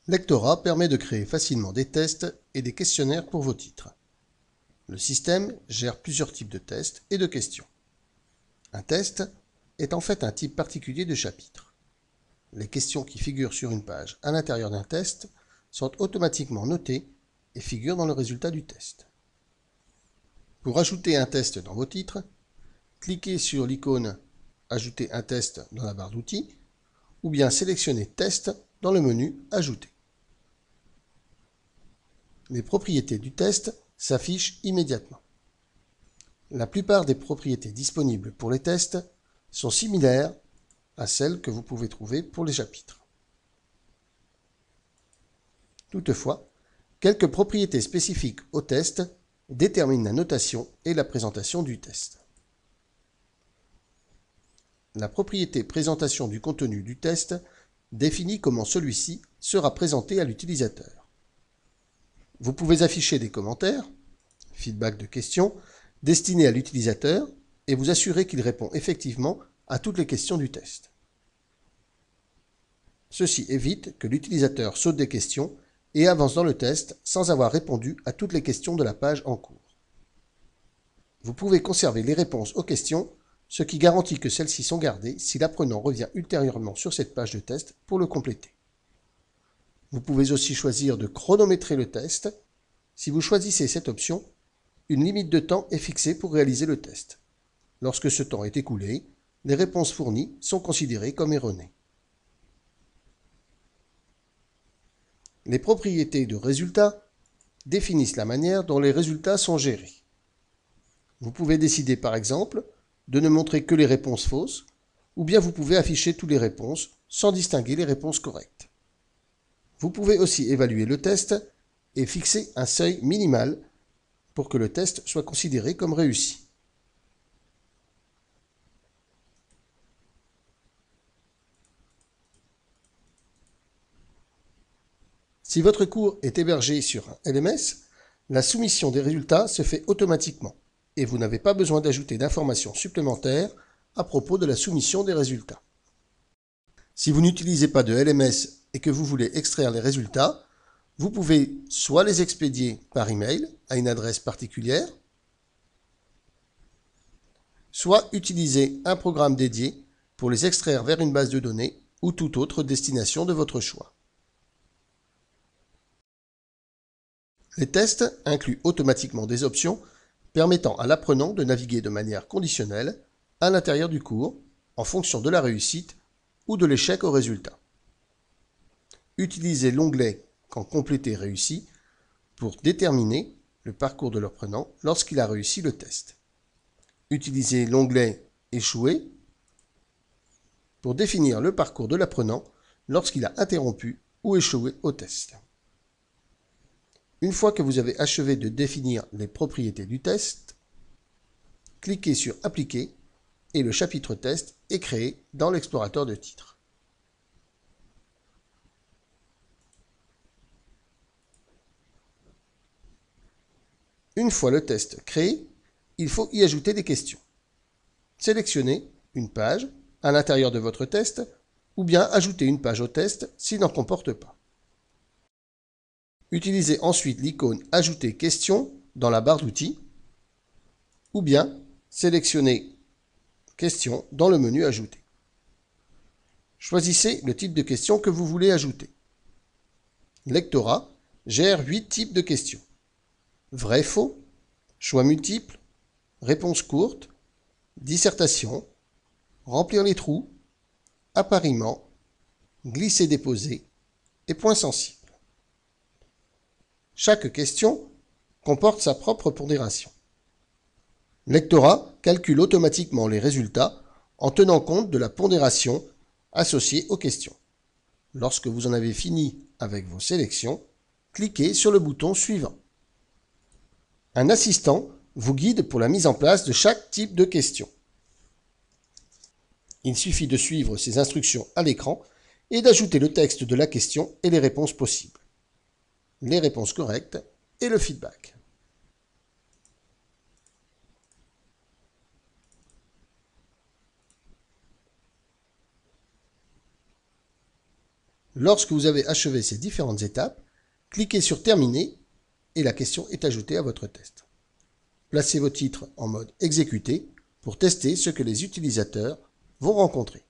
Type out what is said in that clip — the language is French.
Lectorat permet de créer facilement des tests et des questionnaires pour vos titres. Le système gère plusieurs types de tests et de questions. Un test est en fait un type particulier de chapitre. Les questions qui figurent sur une page à l'intérieur d'un test sont automatiquement notées et figurent dans le résultat du test. Pour ajouter un test dans vos titres, cliquez sur l'icône « Ajouter un test » dans la barre d'outils ou bien sélectionnez « Test » dans le menu « Ajouter ». Les propriétés du test s'affichent immédiatement. La plupart des propriétés disponibles pour les tests sont similaires à celles que vous pouvez trouver pour les chapitres. Toutefois, quelques propriétés spécifiques au test déterminent la notation et la présentation du test. La propriété présentation du contenu du test définit comment celui-ci sera présenté à l'utilisateur. Vous pouvez afficher des commentaires, feedback de questions, destinés à l'utilisateur et vous assurer qu'il répond effectivement à toutes les questions du test. Ceci évite que l'utilisateur saute des questions et avance dans le test sans avoir répondu à toutes les questions de la page en cours. Vous pouvez conserver les réponses aux questions, ce qui garantit que celles-ci sont gardées si l'apprenant revient ultérieurement sur cette page de test pour le compléter. Vous pouvez aussi choisir de chronométrer le test. Si vous choisissez cette option, une limite de temps est fixée pour réaliser le test. Lorsque ce temps est écoulé, les réponses fournies sont considérées comme erronées. Les propriétés de résultats définissent la manière dont les résultats sont gérés. Vous pouvez décider par exemple de ne montrer que les réponses fausses, ou bien vous pouvez afficher toutes les réponses sans distinguer les réponses correctes. Vous pouvez aussi évaluer le test et fixer un seuil minimal pour que le test soit considéré comme réussi. Si votre cours est hébergé sur un LMS, la soumission des résultats se fait automatiquement et vous n'avez pas besoin d'ajouter d'informations supplémentaires à propos de la soumission des résultats. Si vous n'utilisez pas de LMS et que vous voulez extraire les résultats, vous pouvez soit les expédier par email à une adresse particulière, soit utiliser un programme dédié pour les extraire vers une base de données ou toute autre destination de votre choix. Les tests incluent automatiquement des options permettant à l'apprenant de naviguer de manière conditionnelle à l'intérieur du cours en fonction de la réussite ou de l'échec au résultat. Utilisez l'onglet « Quand complété réussi » pour déterminer le parcours de l'apprenant lorsqu'il a réussi le test. Utilisez l'onglet « Échoué » pour définir le parcours de l'apprenant lorsqu'il a interrompu ou échoué au test. Une fois que vous avez achevé de définir les propriétés du test, cliquez sur « Appliquer » et le chapitre test est créé dans l'explorateur de titres. Une fois le test créé, il faut y ajouter des questions. Sélectionnez une page à l'intérieur de votre test ou bien ajoutez une page au test s'il n'en comporte pas. Utilisez ensuite l'icône « Ajouter question » dans la barre d'outils ou bien sélectionnez « Question » dans le menu « Ajouter ». Choisissez le type de question que vous voulez ajouter. Lectorat gère 8 types de questions. Vrai, faux, choix multiples, réponse courte, dissertation, remplir les trous, appariement, glisser-déposer et point sensible. Chaque question comporte sa propre pondération. Lectorat calcule automatiquement les résultats en tenant compte de la pondération associée aux questions. Lorsque vous en avez fini avec vos sélections, cliquez sur le bouton suivant. Un assistant vous guide pour la mise en place de chaque type de question. Il suffit de suivre ces instructions à l'écran et d'ajouter le texte de la question et les réponses possibles, les réponses correctes et le feedback. Lorsque vous avez achevé ces différentes étapes, cliquez sur Terminer et la question est ajoutée à votre test. Placez vos titres en mode Exécuter pour tester ce que les utilisateurs vont rencontrer.